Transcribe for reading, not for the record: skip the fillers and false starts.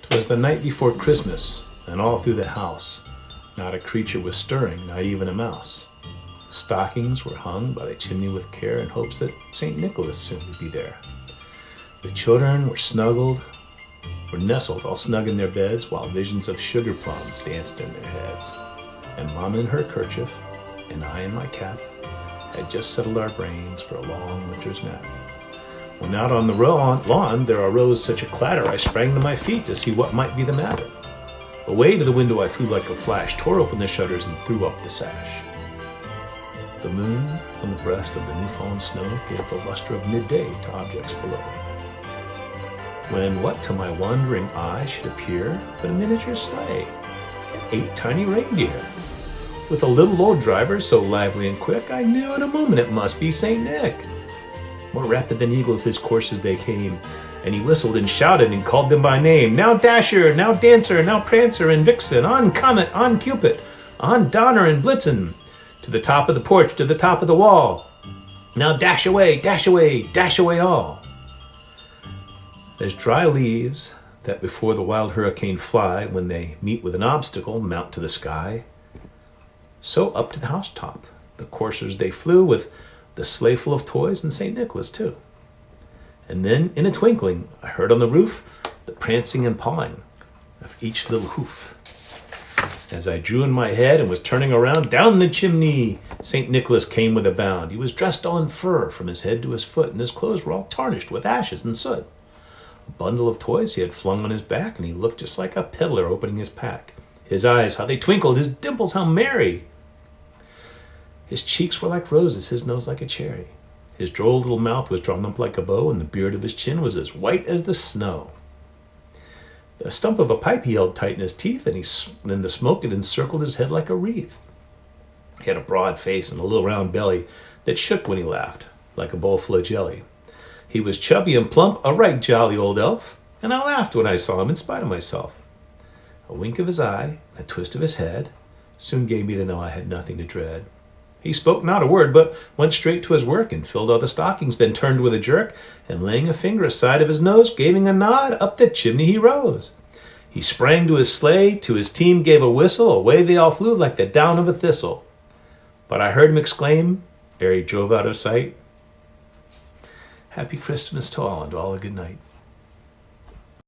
'Twas the night before Christmas, and all through the house not a creature was stirring, not even a mouse. Stockings were hung by the chimney with care in hopes that St. Nicholas soon would be there. The children were nestled all snug in their beds, while visions of sugar plums danced in their heads. And Mama in her kerchief, and I in my cap, had just settled our brains for a long winter's nap. When out on the lawn there arose such a clatter, I sprang to my feet to see what might be the matter. Away to the window I flew like a flash, tore open the shutters, and threw up the sash. The moon on the breast of the new-fallen snow gave the luster of midday to objects below. When what to my wondering eye should appear but a miniature sleigh, and 8 tiny reindeer. With a little old driver so lively and quick, I knew in a moment it must be St. Nick. More rapid than eagles his coursers they came, and he whistled and shouted and called them by name. Now Dasher, now Dancer, now Prancer and Vixen, on Comet, on Cupid, on Donner and Blitzen, to the top of the porch, to the top of the wall. Now dash away, dash away, dash away all. As dry leaves that before the wild hurricane fly, when they meet with an obstacle, mount to the sky, so up to the housetop the coursers they flew, with the sleigh full of toys and St. Nicholas too. And then in a twinkling I heard on the roof the prancing and pawing of each little hoof. As I drew in my head and was turning around, down the chimney St. Nicholas came with a bound. He was dressed all in fur from his head to his foot, and his clothes were all tarnished with ashes and soot. A bundle of toys he had flung on his back, and he looked just like a peddler opening his pack. His eyes, how they twinkled, his dimples, how merry! His cheeks were like roses, his nose like a cherry. His droll little mouth was drawn up like a bow, and the beard of his chin was as white as the snow. The stump of a pipe he held tight in his teeth, and then the smoke had encircled his head like a wreath. He had a broad face and a little round belly that shook when he laughed, like a bowl full of jelly. He was chubby and plump, a right jolly old elf, and I laughed when I saw him in spite of myself. A wink of his eye, a twist of his head, soon gave me to know I had nothing to dread. He spoke not a word, but went straight to his work and filled all the stockings, then turned with a jerk, and laying a finger aside of his nose, giving a nod, up the chimney he rose. He sprang to his sleigh, to his team gave a whistle, away they all flew like the down of a thistle. But I heard him exclaim, ere he drove out of sight, "Happy Christmas to all, and all a good night."